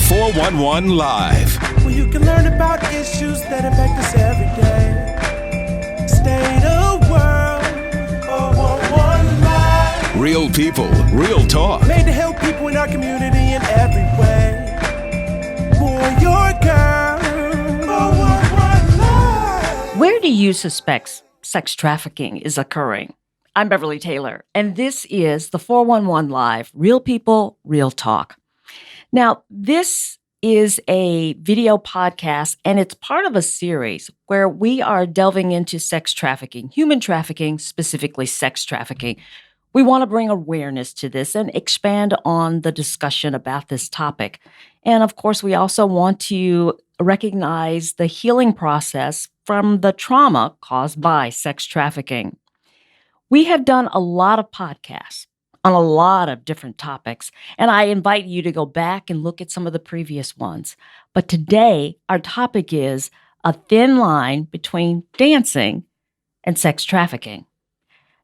411 Live. Where you can learn about issues that impact us every day. State of world, 411 Live. Real people, real talk. Made to help people in our community in every way. Boy, your girl, 411 Live. Where do you suspect sex trafficking is occurring? I'm Beverly Taylor, and this is the 411 Live, Real People, Real Talk. Now, this is a video podcast, and it's part of a series where we are delving into sex trafficking, human trafficking, specifically sex trafficking. We want to bring awareness to this and expand on the discussion about this topic. And of course, we also want to recognize the healing process from the trauma caused by sex trafficking. We have done a lot of podcasts on a lot of different topics, and I invite you to go back and look at some of the previous ones. But today, our topic is a thin line between dancing and sex trafficking.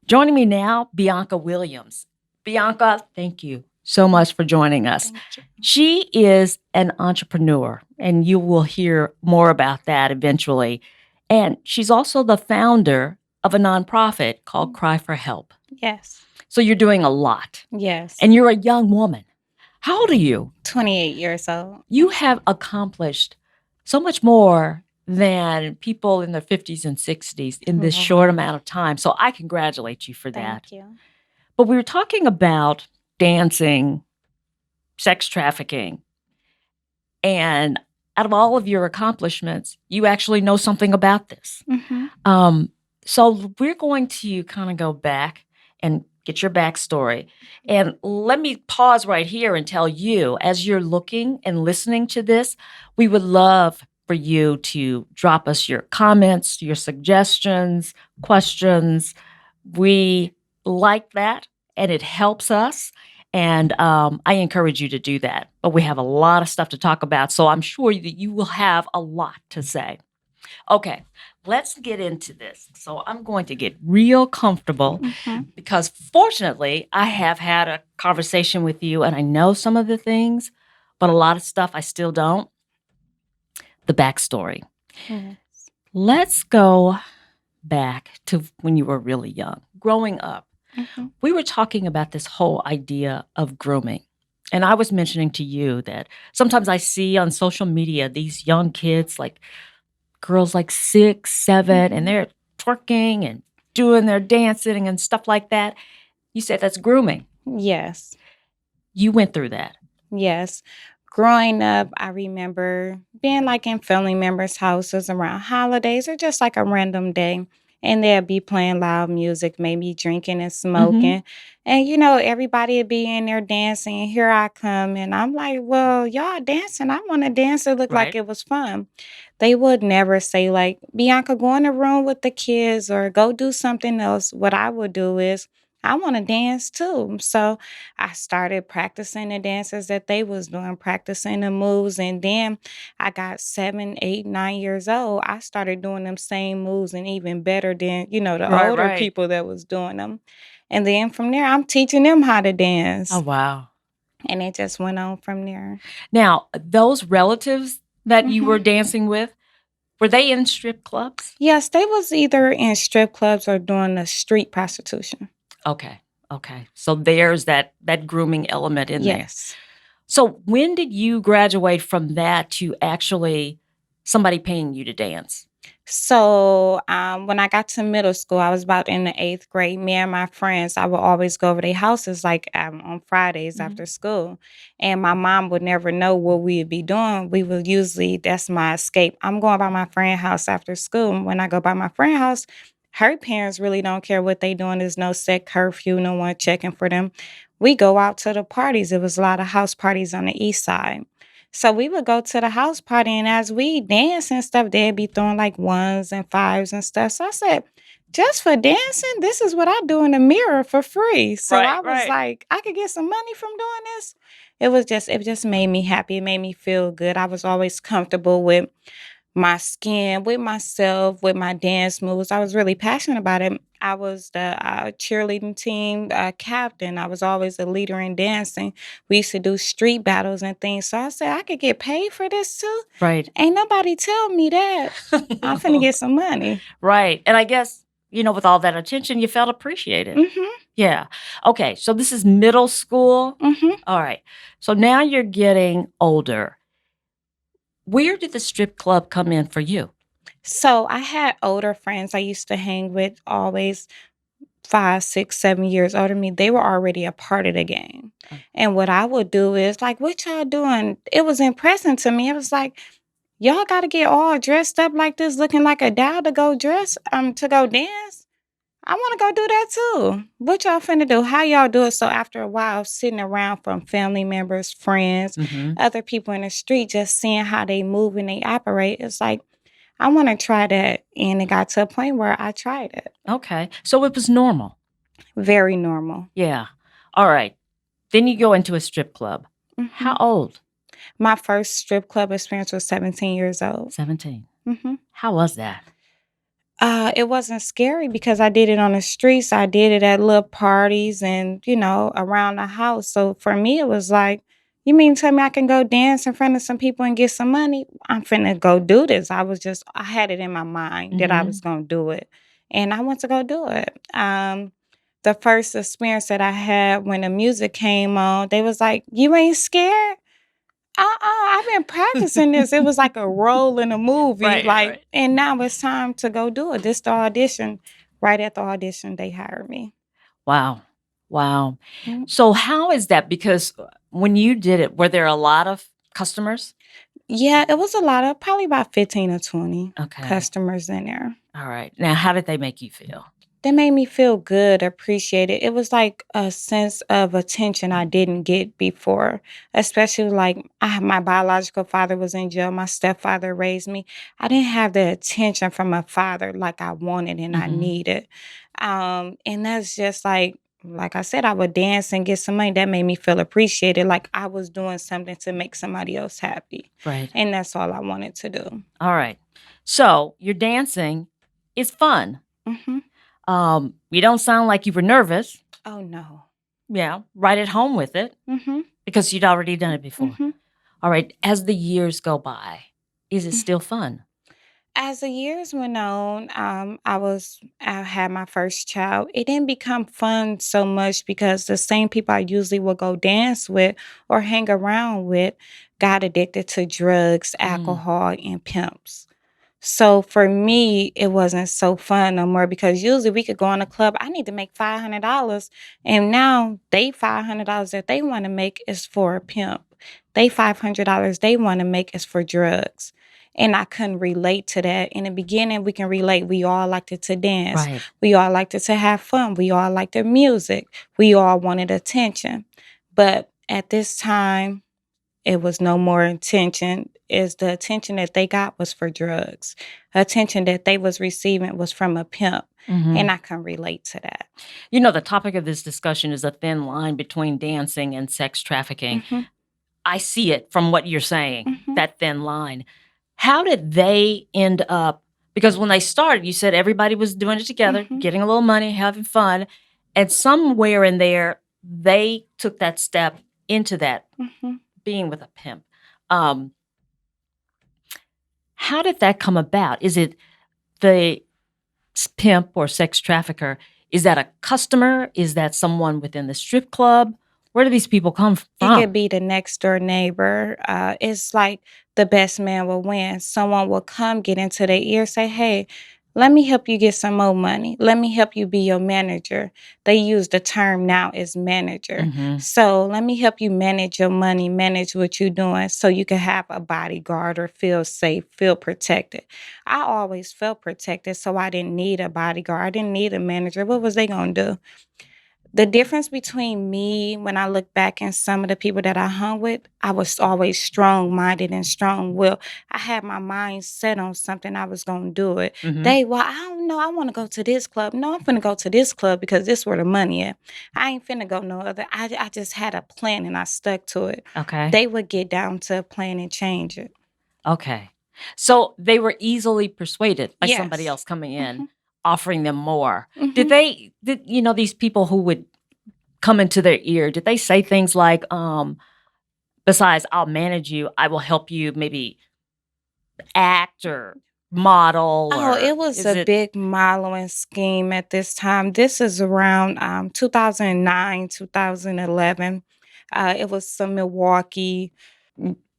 Joining me now, Bianca Williams. Bianca, thank you so much for joining us. She is an entrepreneur, and you will hear more about that eventually. And she's also the founder of a nonprofit called Cry for Help. Yes. So you're doing a lot. Yes. And you're a young woman. How old are you? 28 years old. You have accomplished so much more than people in their 50s and 60s in this short amount of time. So I congratulate you for that. Thank you. But we were talking about dancing, sex trafficking, and out of all of your accomplishments, you actually know something about this. Mm-hmm. So we're going to kind of go back and get your backstory. And let me pause right here and tell you, as you're looking and listening to this, we would love for you to drop us your comments, your suggestions, questions. We like that, and it helps us. And I encourage you to do that. But we have a lot of stuff to talk about, so I'm sure that you will have a lot to say. Okay, let's get into this. So I'm going to get real comfortable because fortunately, I have had a conversation with you and I know some of the things, but a lot of stuff I still don't. The backstory. Yes. Let's go back to when you were really young, growing up. Mm-hmm. We were talking about this whole idea of grooming. And I was mentioning to you that sometimes I see on social media these young kids, like girls like 6, 7, and they're twerking and doing their dancing and stuff like that. You said that's grooming. Yes. You went through that. Yes. Growing up, I remember being like in family members' houses around holidays or just like a random day. And they'll be playing loud music, maybe drinking and smoking. And, you know, everybody would be in there dancing. And here I come. And I'm like, well, y'all dancing. I want to dance. It looked like it was fun. They would never say, like, Bianca, go in the room with the kids or go do something else. What I would do is, I want to dance too. So I started practicing the dances that they was doing, practicing the moves. And then I got 7, 8, 9 years old. I started doing them same moves and even better than, you know, the older people that was doing them. And then from there, I'm teaching them how to dance. Oh, wow. And it just went on from there. Now, those relatives that you were dancing with, were they in strip clubs? Yes, they was either in strip clubs or doing the street prostitution. Okay. So there's that grooming element in there. Yes. So when did you graduate from that to actually somebody paying you to dance? So when I got to middle school, I was about in the 8th grade. Me and my friends, I would always go over their houses like on Fridays after school. And my mom would never know what we would be doing. We would usually, that's my escape. I'm going by my friend's house after school. When I go by my friend's house, her parents really don't care what they doing. There's no set curfew, no one checking for them. We go out to the parties. It was a lot of house parties on the east side. So we would go to the house party, and as we dance and stuff, they'd be throwing like 1s and 5s and stuff. So I said, just for dancing, this is what I do in the mirror for free. So I was like, I could get some money from doing this. It just made me happy. It made me feel good. I was always comfortable with my skin, with myself, with my dance moves. I was really passionate about it. I was the cheerleading team captain. I was always a leader in dancing. We used to do street battles and things. So I said, I could get paid for this too. Right. Ain't nobody tell me that. I'm finna get some money. Right. And I guess, with all that attention, you felt appreciated. Mm-hmm. Yeah. Okay. So this is middle school. Mm-hmm. All right. So now you're getting older. Where did the strip club come in for you? So I had older friends I used to hang with, always 5, 6, 7 years older than me. They were already a part of the game. And what I would do is like, what y'all doing? It was impressive to me. It was like, y'all got to get all dressed up like this, looking like a doll to go to go dance. I want to go do that too. What y'all finna do? How y'all do it? So after a while, sitting around from family members, friends, other people in the street, just seeing how they move and they operate, it's like, I want to try that. And it got to a point where I tried it. Okay. So it was normal. Very normal. Yeah. All right. Then you go into a strip club. Mm-hmm. How old? My first strip club experience was 17 years old. 17. Mm-hmm. How was that? It wasn't scary because I did it on the streets. I did it at little parties and, around the house. So for me, it was like, you mean tell me I can go dance in front of some people and get some money? I'm finna go do this. I had it in my mind that I was going to do it. And I went to go do it. The first experience that I had when the music came on, they was like, you ain't scared? I've been practicing this. It was like a role in a movie. Right. And now it's time to go do it. This the audition. Right at the audition, they hired me. Wow. Mm-hmm. So how is that? Because when you did it, were there a lot of customers? Yeah, it was a lot of, probably about 15 or 20 Okay. customers in there. All right. Now, how did they make you feel? They made me feel good, appreciated. It was like a sense of attention I didn't get before, especially like my biological father was in jail. My stepfather raised me. I didn't have the attention from a father like I wanted and I needed. And that's just like I said, I would dance and get some money. That made me feel appreciated, like I was doing something to make somebody else happy. Right. And that's all I wanted to do. All right. So your dancing is fun. Mm-hmm. You don't sound like you were nervous. Oh, no. Yeah, right at home with it because you'd already done it before. All right. As the years go by, is it still fun? As the years went on, I had my first child. It didn't become fun so much because the same people I usually would go dance with or hang around with got addicted to drugs, alcohol, and pimps. So for me, it wasn't so fun no more because usually we could go in a club. I need to make $500, and now they $500 that they want to make is for a pimp. They $500 they want to make is for drugs. And I couldn't relate to that. In the beginning, we can relate. We all liked it to dance. Right. We all liked it to have fun. We all liked the music. We all wanted attention. But at this time, it was no more attention. Is the attention that they got was for drugs. Attention that they was receiving was from a pimp. And I can relate to that. The topic of this discussion is a thin line between dancing and sex trafficking. I see it from what you're saying, that thin line. How did they end up? Because when they started, you said everybody was doing it together, getting a little money, having fun. And somewhere in there, they took that step into that, being with a pimp. How did that come about? Is it the pimp or sex trafficker? Is that a customer? Is that someone within the strip club? Where do these people come from? It could be the next door neighbor. It's like the best man will win. Someone will come, get into their ear, say, hey, let me help you get some more money. Let me help you be your manager. They use the term now as manager. So let me help you manage your money, manage what you're doing so you can have a bodyguard or feel safe, feel protected. I always felt protected, so I didn't need a bodyguard. I didn't need a manager. What was they going to do? The difference between me, when I look back and some of the people that I hung with, I was always strong-minded and strong-willed. I had my mind set on something. I was going to do it. I don't know. I want to go to this club. No, I'm finna go to this club because this where the money at. I ain't finna go no other. I just had a plan and I stuck to it. Okay. They would get down to a plan and change it. Okay. So they were easily persuaded by Yes. somebody else coming in. offering them more. Mhm. Did these people who would come into their ear, did they say things like, besides, I'll manage you, I will help you maybe act or model, Oh, or it was is a it big modeling scheme at this time. This is around 2009, 2011. It was some Milwaukee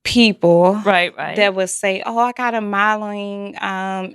people right, right? that would say, "Oh, I got a modeling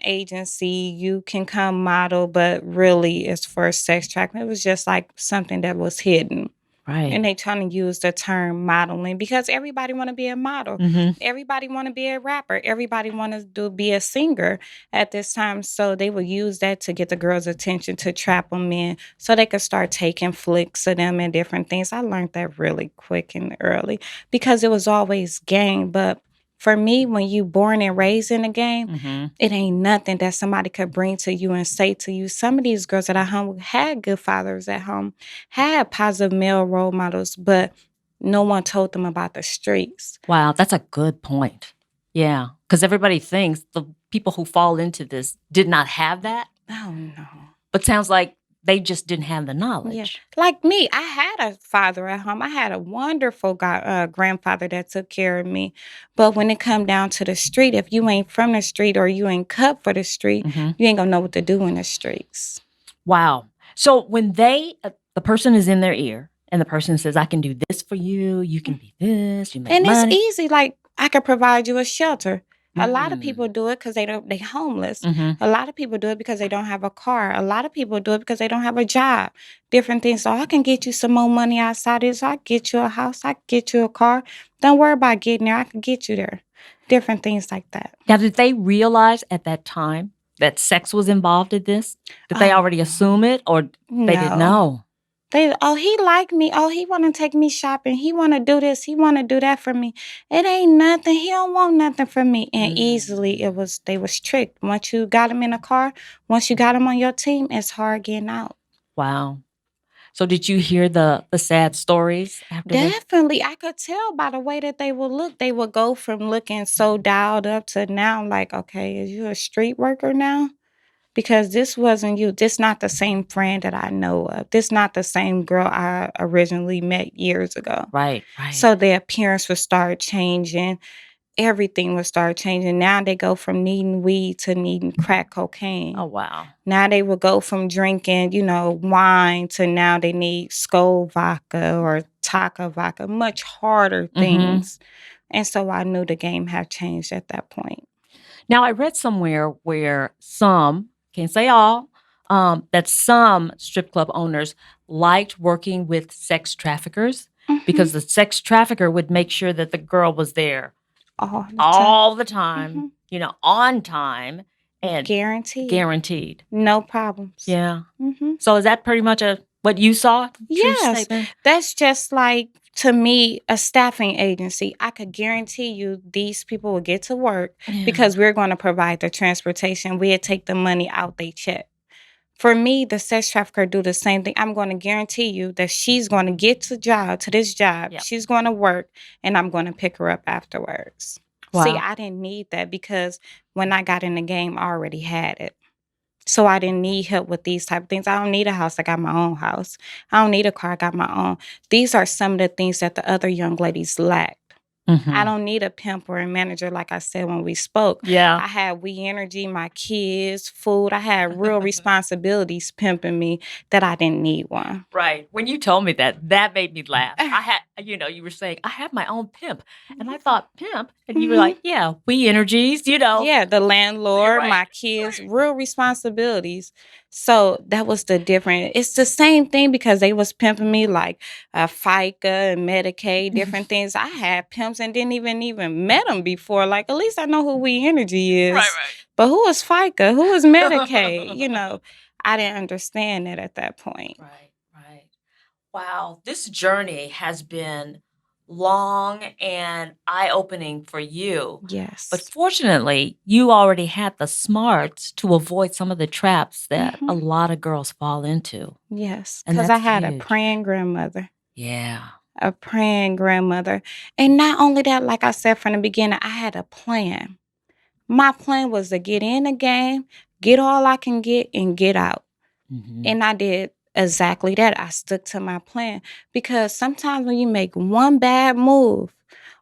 agency. You can come model," but really, it's for sex trafficking. It was just like something that was hidden. And Right. they trying to use the term modeling because everybody want to be a model. Mhm. Everybody want to be a rapper. Everybody want to be a singer at this time. So they would use that to get the girls' attention to trap them in so they could start taking flicks of them and different things. I learned that really quick and early because it was always game. But for me, when you born and raised in a game, Mhm. it ain't nothing that somebody could bring to you and say to you. Some of these girls that I hung with had good fathers at home, had positive male role models, but no one told them about the streets. Wow, that's a good point. Yeah, because everybody thinks the people who fall into this did not have that, Oh no. but sounds like they just didn't have the Yeah. knowledge. Like me, I had a father at home. I had a wonderful grandfather that took care of me. But when it come down to the street, if you ain't from the street or you ain't cut for the street, Mhm. you ain't gonna know what to do in the streets. Wow. So when the person is in their ear and the person says, "I can do this for you, you can be this, you make And it's money." easy. Like I could provide you a shelter. A lot of people Mm. do it because they homeless. Mhm. A lot of people do it because they don't have a car. A lot of people do it because they don't have a job. Different things. So I can get you some more money outside this. I get you a house. I can get you a car. Don't worry about getting there. I can get you there. Different things like that. Now, did they realize at that time that sex was involved in this? Did they Oh already assume it, or they didn't no. know? He like me. Oh, he want to take me shopping. He want to do this. He want to do that for me. It ain't nothing. He don't want nothing from me. And easily they was tricked. Once you got him in a car, once you got him on your team, it's hard getting out. Wow. So did you hear the sad stories after this? Definitely. I could tell by the way that they would look. They would go from looking so dialed up to now like, okay, is you a street worker now? Because this wasn't you. This not the same friend that I know of. This not the same girl I originally met years ago. Right, right. So their appearance would start changing. Everything would start changing. Now they go from needing weed to needing crack cocaine. Oh, wow. Now they will go from drinking, wine to now they need Skol vodka or Taka vodka, much harder Mhm. things. And so I knew the game had changed at that point. Now, I read somewhere where some, can't say all, that some strip club owners liked working with sex traffickers because Mhm. the sex trafficker would make sure that the girl was there All the time. all the time, Mhm. on time and Guaranteed. guaranteed. No problems. Yeah. Mhm. So is that pretty much what you saw? True Yes, statement? that's just like, to me, a staffing agency. I could guarantee you these people will get to work Yeah. because we're going to provide the transportation. We'll take the money out they check. For me, the sex trafficker do the same thing. I'm going to guarantee you that she's going to get to this job. Yep. She's going to work, and I'm going to pick her up afterwards. See, Wow. I didn't need that because when I got in the game, I already had it. So I didn't need help with these type of things. I don't need a house. I got my own house. I don't need a car. I got my own. These are some of the things that the other young ladies lack. I Mhm. don't need a pimp or a manager, like I said when we spoke. Yeah. I had We Energy, my kids, food. I had real responsibilities pimping me that I didn't need one. Right. When you told me that made me laugh. You were saying, I have my own pimp. And I thought, pimp? And you were like, yeah, We Energies, Yeah, the You're landlord, right. my kids, real responsibilities. So that was the difference. It's the same thing because they was pimping me like FICA and Medicaid, different things. I had pimps and didn't even met them before. Like, at least I know who We Energy is. Right, But who is FICA? Who is Medicaid? I didn't understand that at that point. right, right. Wow. This journey has been long and eye-opening for you. But Yes. fortunately, you already had the smarts to avoid some of the traps that a Mhm. lot of girls fall into. Yes. And Because I that's had a huge. praying grandmother. Yeah. A praying grandmother. And not only that, like I said from the beginning, I had a plan. My plan was to get in the game, get all I can get and get out. Mhm. And I did exactly that. I stuck to my plan because sometimes when you make one bad move,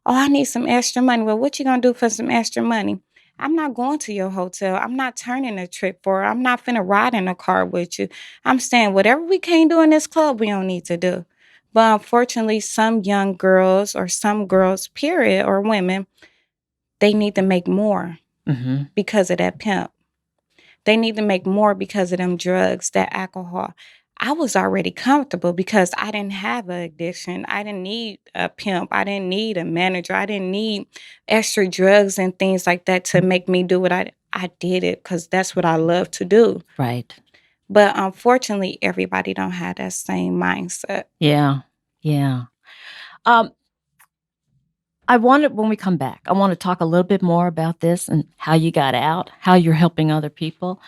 oh, I need some extra money. Well, what you gonna do for some extra money? I'm not going to your hotel. I'm not turning a trip for her. I'm not finna ride in a car with you. I'm saying whatever we can't do in this club, we don't need to do. But unfortunately, some young girls or some girls, period, or women, they need to make more Mhm. because of that pimp. They need to make more because of them drugs, that alcohol. I was already comfortable because I didn't have an addiction. I didn't need a pimp. I didn't need a manager. I didn't need extra drugs and things like that to make me do what I did it because that's what I love to do. Right. But unfortunately, everybody don't have that same mindset. Yeah. Yeah. Um, when we come back, I want to talk a little bit more about this and how you got out, how you're helping other people.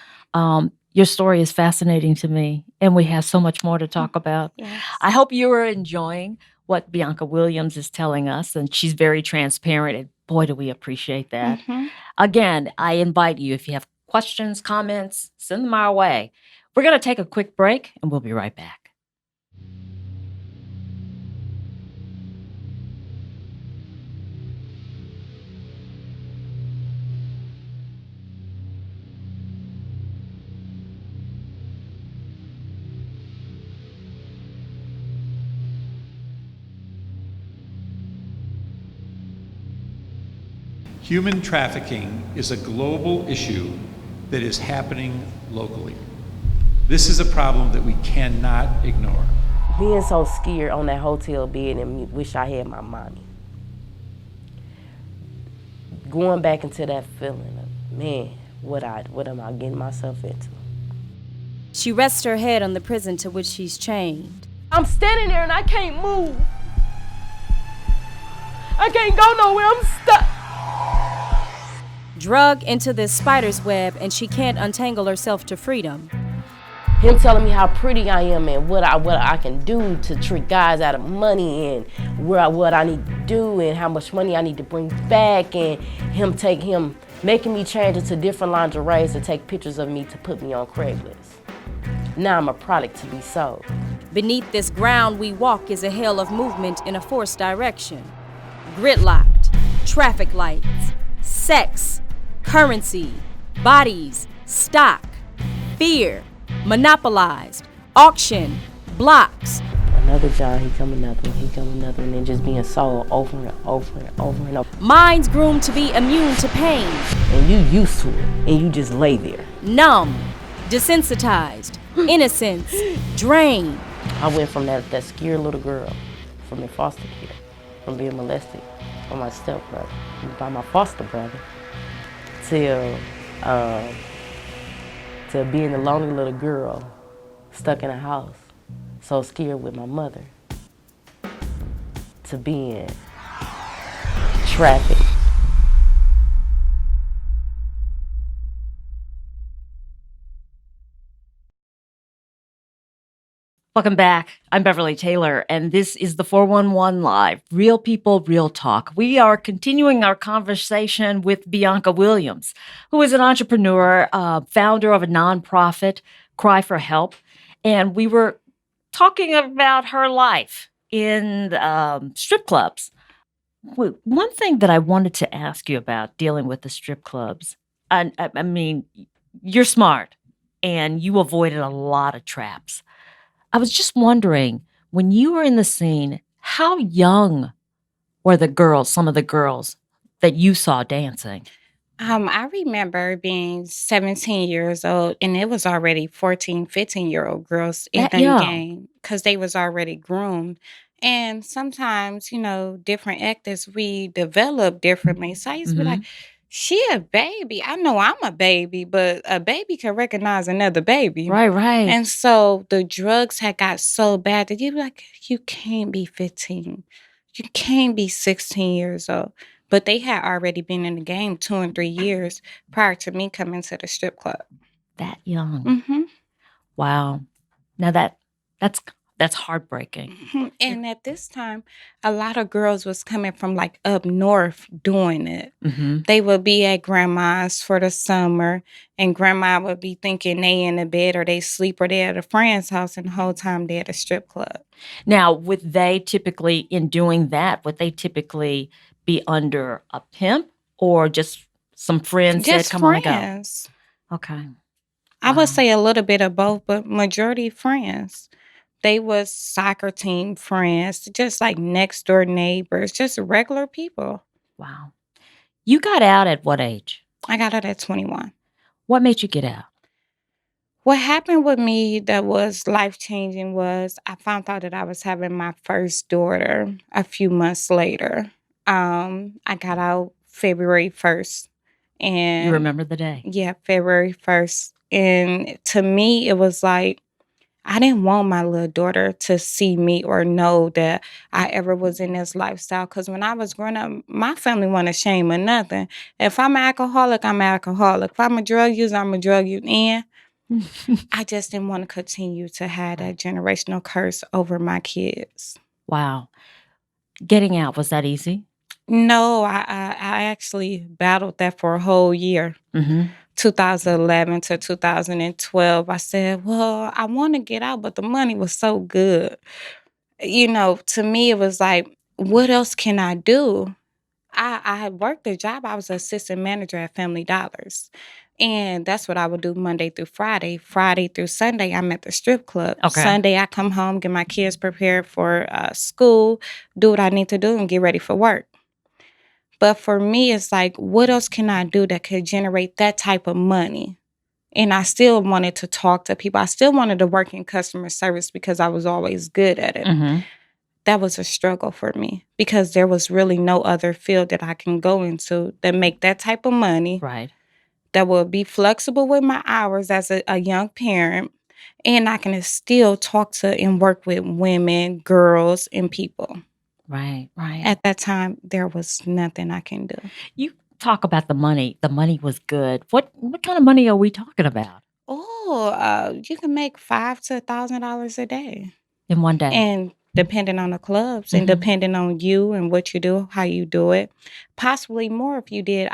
Your story is fascinating to me, and we have so much more to talk about. Yes. I hope you are enjoying what Bianca Williams is telling us, and she's very transparent, and boy, do we appreciate that. Mhm. Again, I invite you, if you have questions, comments, send them our way. We're going to take a quick break, and we'll be right back. Human trafficking is a global issue that is happening locally. This is a problem that we cannot ignore. Being so scared on that hotel bed and wish I had my money. Going back into that feeling of, man, what am I getting myself into? She rests her head on the prison to which she's chained. I'm standing there and I can't move. I can't go nowhere, I'm stuck. Drug into this spider's web, and she can't untangle herself to freedom. Him telling me how pretty I am and what I can do to trick guys out of money and what I need to do and how much money I need to bring back, and him making me change into different lingeries to take pictures of me to put me on Craigslist. Now I'm a product to be sold. Beneath this ground we walk is a hell of movement in a forced direction. Gridlocked, traffic lights, sex, currency, bodies, stock, fear, monopolized, auction, blocks. Another job, he come another one, and just being sold over and over and over and over. Minds groomed to be immune to pain. And you used to it, and you just lay there. Numb, desensitized, innocence, drained. I went from that scared little girl, from the foster care, from being molested by my stepbrother, by my foster brother, till being a lonely little girl stuck in a house, so scared with my mother, to being trafficked. Welcome back. I'm Beverly Taylor, and this is the 411 Live, Real People, Real Talk. We are continuing our conversation with Bianca Williams, who is an entrepreneur, founder of a nonprofit, Cry for Help. And we were talking about her life in strip clubs. One thing that I wanted to ask you about dealing with the strip clubs, I mean, you're smart, and you avoided a lot of traps. I was just wondering, when you were in the scene, how young were some of the girls that you saw dancing? I remember being 17 years old, and it was already 14, 15-year-old girls in That the young? game because they was already groomed. And sometimes, different actors, we develop differently. So I used to be like, she a baby. I know I'm a baby, but a baby can recognize another baby. Right. And so the drugs had got so bad that you'd be like, you can't be 15. You can't be 16 years old. But they had already been in the game 2 and 3 years prior to me coming to the strip club. That young. hmm Wow. Now that's That's heartbreaking. And at this time, a lot of girls was coming from like up north doing it. They would be at grandma's for the summer, and grandma would be thinking they in the bed or they sleep or they at a friend's house, and the whole time they at a strip club. Now, would they typically, in doing that, would they typically be under a pimp or just some friends Just said, come on, go? friends. Okay. I Wow. would say a little bit of both, but majority friends. They was soccer team friends, just like next door neighbors, just regular people. Wow. You got out at what age? I got out at 21. What made you get out? What happened with me that was life-changing was I found out that I was having my first daughter a few months later. I got out February 1st. And You remember the day? Yeah, February 1st. And to me, it was like, I didn't want my little daughter to see me or know that I ever was in this lifestyle. Because when I was growing up, my family wasn't ashamed of nothing. If I'm an alcoholic, I'm an alcoholic. If I'm a drug user, I'm a drug user. And I just didn't want to continue to have that generational curse over my kids. Wow. Getting out, was that easy? No, I actually battled that for a whole year. 2011 to 2012, I said, well, I want to get out, but the money was so good. You know, to me, it was like, what else can I do? I had worked a job. I was an assistant manager at Family Dollars. And that's what I would do Monday through Friday. Friday through Sunday, I'm at the strip club. Okay. Sunday, I come home, get my kids prepared for school, do what I need to do, and get ready for work. But for me, it's like, what else can I do that could generate that type of money? And I still wanted to talk to people. I still wanted to work in customer service because I was always good at it. That was a struggle for me because there was really no other field that I can go into that make that type of money. Right. That will be flexible with my hours as a young parent. And I can still talk to and work with women, girls, and people. Right. At that time, there was nothing I can do. You talk about the money. The money was good. What kind of money are we talking about You can make $500 to $1,000 a day. in one day? And depending on the clubs and depending on you and what you do, how you do it. Possibly more if you did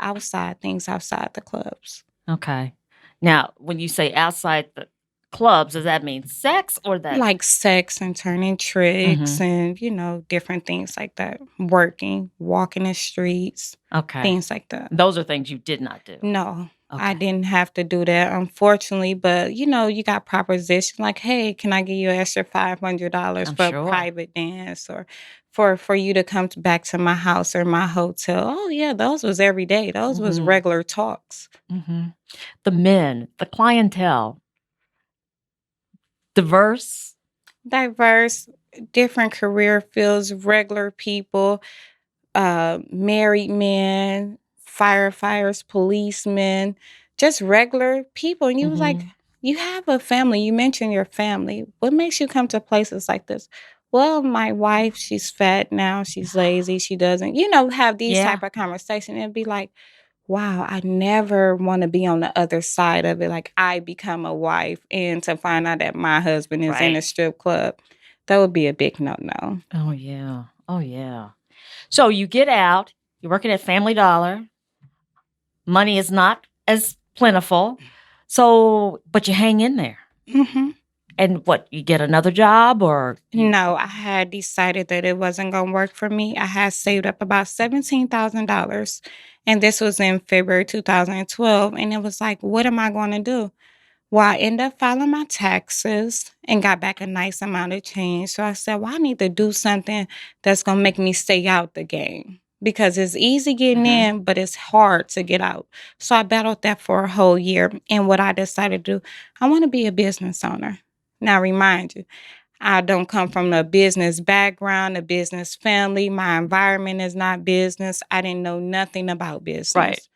things outside the clubs. Okay. Now, when you say outside the clubs, does that mean sex or that? Like sex and turning tricks and, different things like that. Working, walking the streets, Okay. things like that. Those are things you did not do. No, I Okay. didn't have to do that, unfortunately. But, you got proposition like, hey, can I give you an extra $500 I'm for sure. a private dance or for you to come back to my house or my hotel? Oh, yeah, those was every day. Those was regular talks. The men, the clientele, diverse. Different career fields, regular people, married men, firefighters, policemen, just regular people. And you was like, you have a family. You mentioned your family. What makes you come to places like this? Well, my wife, she's fat now. She's lazy. She doesn't, have these Yeah. type of conversations. It'd be like, wow, I never want to be on the other side of it. Like I become a wife and to find out that my husband is in a Right. strip club, that would be a big no-no. Oh, yeah. Oh, yeah. So you get out, you're working at Family Dollar. Money is not as plentiful. So, but you hang in there. hmm And what, you get another job or? No, I had decided that it wasn't going to work for me. I had saved up about $17,000. And this was in February 2012. And it was like, what am I going to do? Well, I ended up filing my taxes and got back a nice amount of change. So I said, well, I need to do something that's going to make me stay out the game. Because it's easy getting in, but it's hard to get out. So I battled that for a whole year. And what I decided to do, I want to be a business owner. Now, remind you, I don't come from a business background, a business family. My environment is not business. I didn't know nothing about business. Right.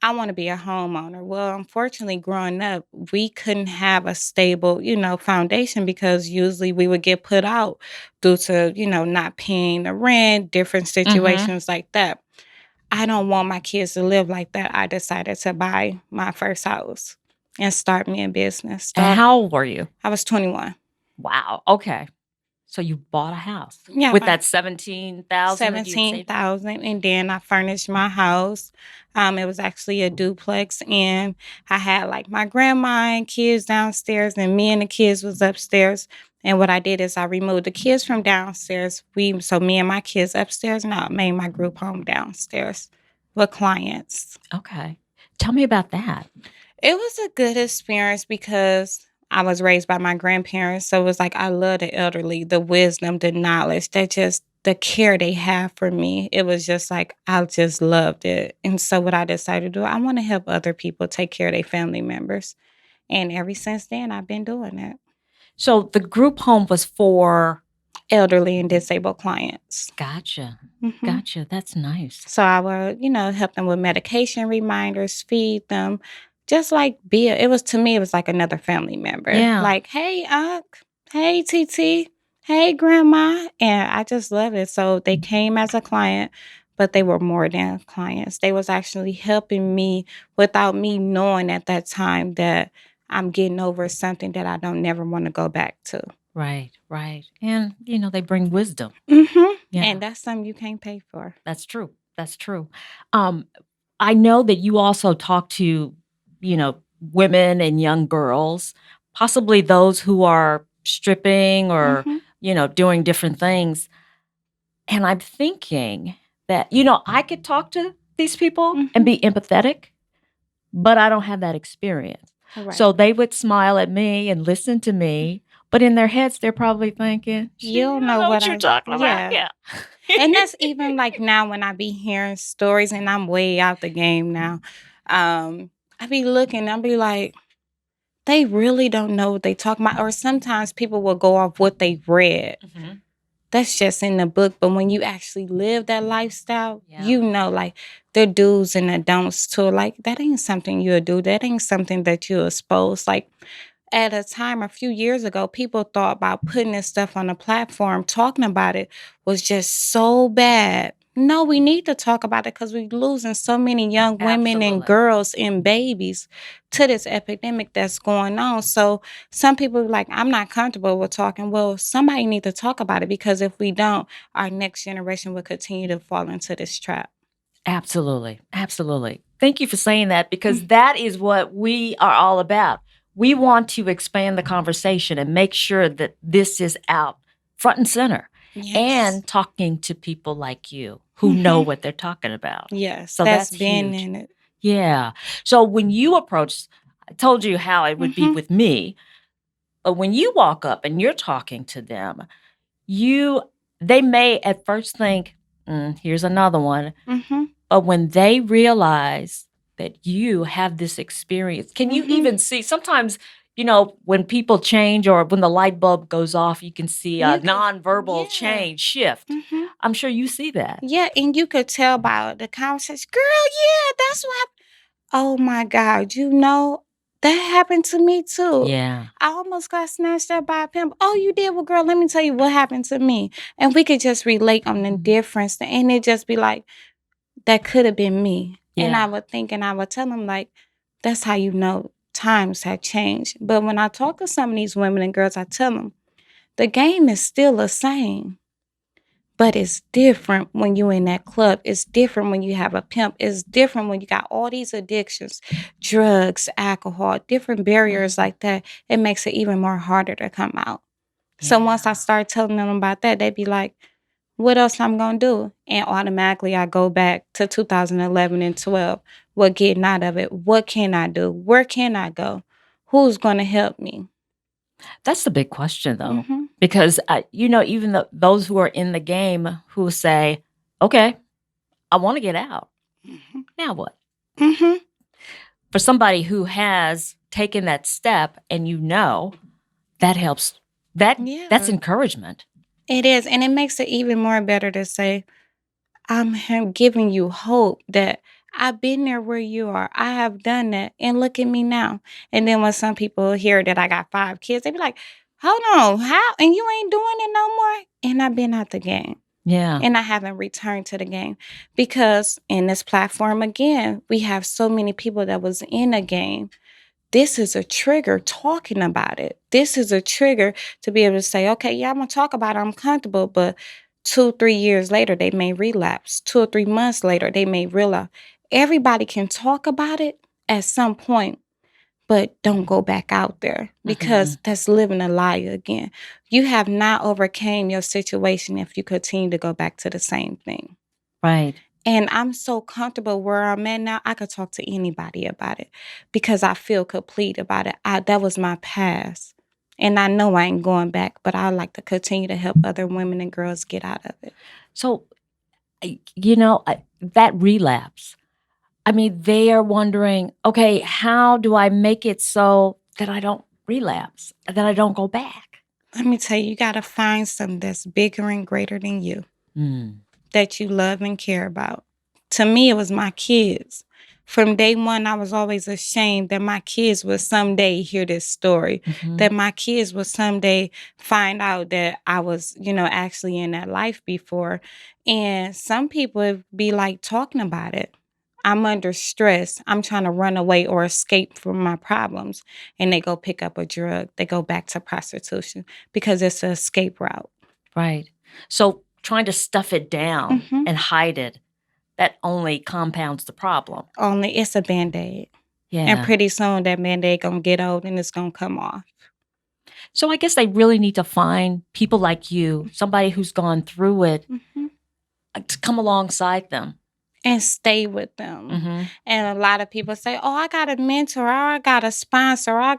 I want to be a homeowner. Well, unfortunately, growing up, we couldn't have a stable, foundation because usually we would get put out due to, not paying the rent, different situations like that. I don't want my kids to live like that. I decided to buy my first house and start me a business. And how old were you? I was 21. Wow. Okay. So you bought a house Yeah, with about that 17,000 that you had saved? 17,000, and then I furnished my house. It was actually a duplex, and I had like my grandma and kids downstairs, and me and the kids was upstairs. And what I did is I removed the kids from downstairs. So me and my kids upstairs, and I made my group home downstairs with clients. Okay. Tell me about that. It was a good experience because I was raised by my grandparents. So it was like I love the elderly, the wisdom, the knowledge, the care they have for me. It was just like I just loved it. And so what I decided to do, I want to help other people take care of their family members. And ever since then, I've been doing it. So the group home was for Elderly and disabled clients. Gotcha. Mhm. Gotcha. That's nice. So I would, help them with medication reminders, feed them, just like it was, to me, it was like another family member. Yeah. Like, hey, Unc, hey, TT, hey, Grandma. And I just love it. So they came as a client, but they were more than clients. They was actually helping me without me knowing at that time that I'm getting over something that I don't never want to go back to. Right, right. And, they bring wisdom. Mm-hmm. Yeah. And that's something you can't pay for. That's true. That's true. I know that you also talk to, women and young girls, possibly those who are stripping or, Mhm. Doing different things. And I'm thinking that, I could talk to these people and be empathetic, but I don't have that experience. Right. So they would smile at me and listen to me, but in their heads, they're probably thinking, You don't know what you're talking about. Yeah. And that's even like now when I be hearing stories and I'm way out the game now. I be looking, I be like, they really don't know what they talking about. Or sometimes people will go off what they've read. Mhm. That's just in the book. But when you actually live that lifestyle, Yeah. like the do's and the don'ts to it. Like that ain't something you'll do. That ain't something that you expose. Like at a time a few years ago, people thought about putting this stuff on a platform, talking about it was just so bad. No, we need to talk about it because we're losing so many young women and Absolutely. girls and babies to this epidemic that's going on. So some people are like, I'm not comfortable with talking. Well, somebody need to talk about it because if we don't, our next generation will continue to fall into this trap. Absolutely. Absolutely. Thank you for saying that because that is what we are all about. We want to expand the conversation and make sure that this is out front and center Yes. and talking to people like you who know what they're talking about. Yes, So that's that's been huge. in it. Yeah. So when you approach, I told you how it would be with me, but when you walk up and you're talking to them, they may at first think, here's another one. Mm-hmm. But when they realize that you have this experience, can you even see sometimes, when people change or when the light bulb goes off, you can see a You can- nonverbal yeah. change, shift. Mm-hmm. I'm sure you see that. Yeah, and you could tell by the conversation, girl, yeah, that's what happened. Oh my God, that happened to me too. Yeah. I almost got snatched up by a pimp. Oh, you did? Well, girl, let me tell you what happened to me. And we could just relate on the difference. And it just be like, that could have been me. And Yeah. I would think and I would tell them, like, that's how you know times have changed. But when I talk to some of these women and girls, I tell them, the game is still the same. But it's different when you're in that club. It's different when you have a pimp. It's different when you got all these addictions, drugs, alcohol, different barriers like that. It makes it even more harder to come out. So once I start telling them about that, they be like, what else I'm going to do? And automatically I go back to 2011 and 12. What getting out of it? What can I do? Where can I go? Who's going to help me? That's the big question, though, Mhm. because, even those who are in the game who say, okay, I want to get out. Now what? Mm-hmm. For somebody who has taken that step and that helps, that's encouragement. It is. And it makes it even more better to say, I'm giving you hope that I've been there where you are. I have done that. And look at me now. And then when some people hear that I got 5 kids, they be like, hold on, how? And you ain't doing it no more? And I've been out the game. Yeah. And I haven't returned to the game. Because in this platform, again, we have so many people that was in a game this is a trigger talking about it. This is a trigger to be able to say, okay, yeah, I'm going to talk about it. I'm comfortable. But 2-3 years later, they may relapse. 2 or 3 months later, they may relapse. Everybody can talk about it at some point, but don't go back out there because that's living a lie again. You have not overcame your situation if you continue to go back to the same thing. Right. And I'm so comfortable where I'm at now, I could talk to anybody about it because I feel complete about it. That was my past. And I know I ain't going back, but I like to continue to help other women and girls get out of it. So, that relapse, I mean, they are wondering, okay, how do I make it so that I don't relapse, that I don't go back? Let me tell you, you got to find something that's bigger and greater than you. That you love and care about. To me, it was my kids. From day one, I was always ashamed that my kids would someday hear this story, that my kids would someday find out that I was, actually in that life before. And some people would be like talking about it. I'm under stress. I'm trying to run away or escape from my problems. And they go pick up a drug. They go back to prostitution because it's an escape route. Right. So trying to stuff it down and hide it, that only compounds the problem. Only it's a Band-Aid. Yeah. And pretty soon that Band-Aid gonna get old and it's gonna come off. So I guess they really need to find people like you, somebody who's gone through it, to come alongside them. And stay with them. And a lot of people say, oh, I got a mentor, or I got a sponsor, or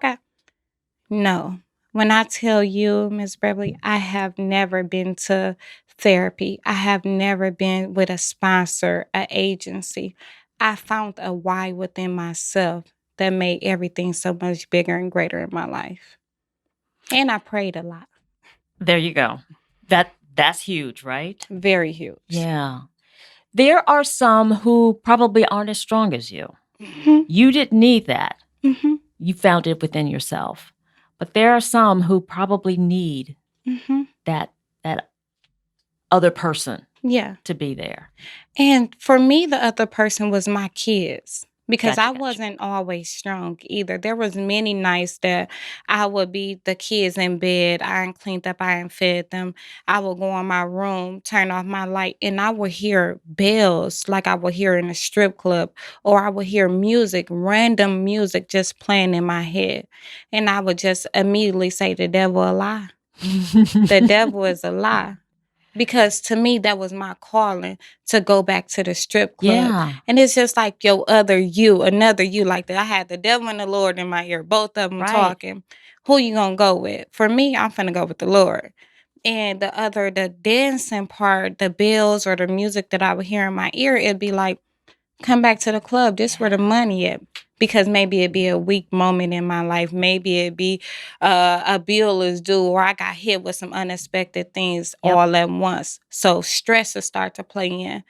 No. When I tell you, Ms. Beverly, I have never been to therapy. I have never been with a sponsor, an agency. I found a why within myself that made everything so much bigger and greater in my life. And I prayed a lot. There you go. That's huge, right? Very huge. Yeah. There are some who probably aren't as strong as you. You didn't need that. You found it within yourself. But there are some who probably need that other person to be there. And for me, the other person was my kids. Because Gotcha, I wasn't always strong either. There was many nights that I would be the kids in bed. I ain't cleaned up. I ain't fed them. I would go in my room, turn off my light, and I would hear bells like I would hear in a strip club, or I would hear music, random music just playing in my head. And I would just immediately say, the devil a lie. The devil is a lie. Because to me, that was my calling to go back to the strip club. Yeah. And it's just like your other you, another you. Like that. I had the devil and the Lord in my ear, both of them talking. Who you gonna go with? For me, I'm finna go with the Lord. And the dancing part, the bells or the music that I would hear in my ear, it'd be like, come back to the club. This where the money at. Because maybe it'd be a weak moment in my life. Maybe it'd be a bill is due, or I got hit with some unexpected things all at once. So stress will start to play in.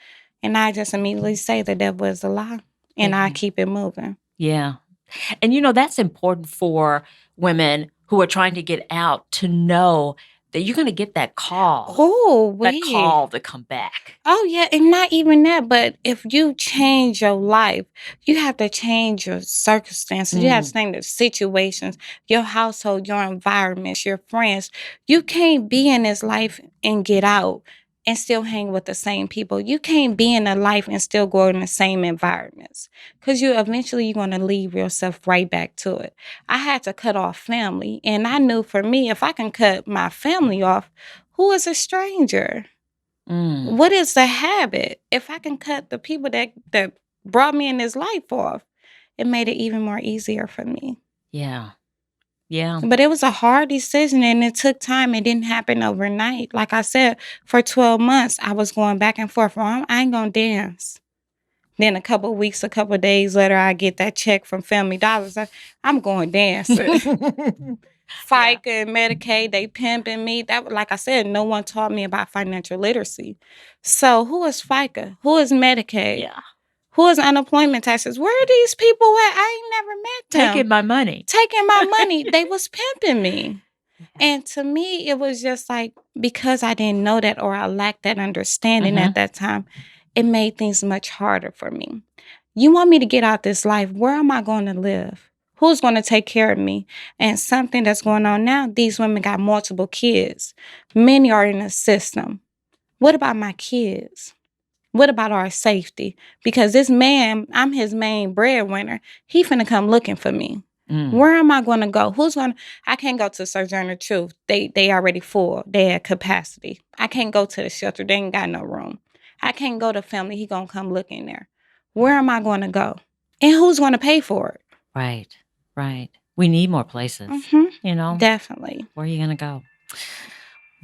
And I just immediately say the devil is a lie. And I keep it moving. Yeah. And that's important for women who are trying to get out to know that you're going to get that call. That call to come back. Oh, yeah. And not even that, but if you change your life, you have to change your circumstances. You have to change the situations, your household, your environments, your friends. You can't be in this life and get out and still hang with the same people. You can't be in a life and still go in the same environments because you're going to leave yourself right back to it. I had to cut off family, and I knew for me, if I can cut my family off, who is a stranger? What is the habit? If I can cut the people that brought me in this life off, it made it even more easier for me. Yeah. Yeah. But it was a hard decision, and it took time. It didn't happen overnight. Like I said, for 12 months, I was going back and forth. Well, I ain't going to dance. Then a couple of days later, I get that check from Family Dollars. I'm going dancing. FICA and Medicaid, they pimping me. That, like I said, no one taught me about financial literacy. So who is FICA? Who is Medicaid? Yeah. Who is unemployment taxes? Where are these people at? I ain't never met them. Taking my money. Taking my money. They was pimping me. And to me, it was just like, because I didn't know that or I lacked that understanding at that time, it made things much harder for me. You want me to get out this life? Where am I going to live? Who's going to take care of me? And something that's going on now, these women got multiple kids. Many are in the system. What about my kids? What about our safety? Because this man, I'm his main breadwinner. He finna come looking for me. Where am I going to go? I can't go to Sojourner Truth. They already full. They at capacity. I can't go to the shelter. They ain't got no room. I can't go to family. He going to come look in there. Where am I going to go? And who's going to pay for it? Right. We need more places, you know? Definitely. Where are you going to go?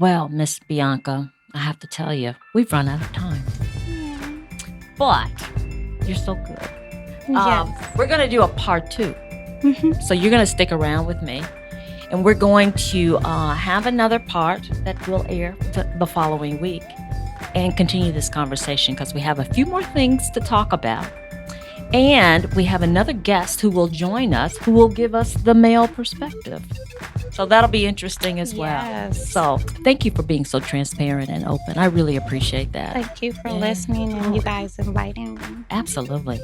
Well, Miss Bianca, I have to tell you, we've run out of time. But you're so good. Yes. We're going to do a part 2. So you're going to stick around with me. And we're going to have another part that will air the following week and continue this conversation because we have a few more things to talk about. And we have another guest who will join us, who will give us the male perspective. So that'll be interesting as well. Yes. So thank you for being so transparent and open. I really appreciate that. Thank you for listening and you guys inviting me. Absolutely.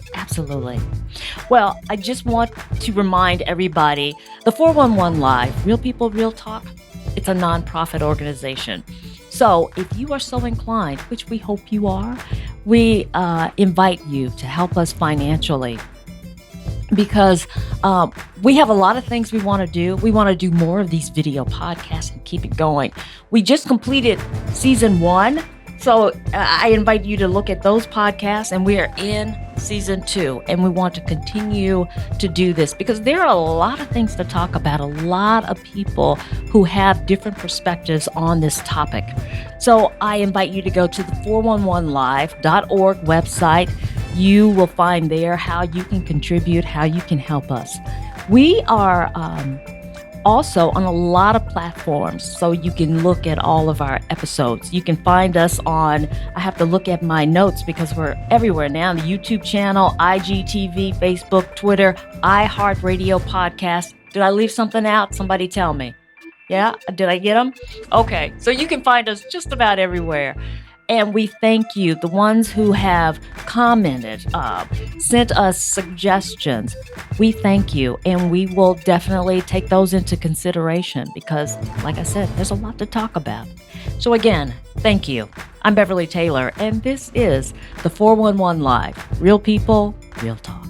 Well, I just want to remind everybody, the 411 Live, Real People, Real Talk, it's a nonprofit organization. So if you are so inclined, which we hope you are, we invite you to help us financially because we have a lot of things we want to do. We want to do more of these video podcasts and keep it going. We just completed season 1. So I invite you to look at those podcasts, and we are in season 2, and we want to continue to do this because there are a lot of things to talk about, a lot of people who have different perspectives on this topic. So I invite you to go to the 411live.org website. You will find there how you can contribute, how you can help us. We are also on a lot of platforms, so you can look at all of our episodes. You can find us on, I have to look at my notes because we're everywhere now, the YouTube channel, IGTV, Facebook, Twitter, iHeartRadio podcast. Did I leave something out? Somebody tell me. Yeah? Did I get them? Okay. So you can find us just about everywhere. And we thank you, the ones who have commented, sent us suggestions. We thank you, and we will definitely take those into consideration because, like I said, there's a lot to talk about. So again, thank you. I'm Beverly Taylor, and this is the 411 Live. Real people, real talk.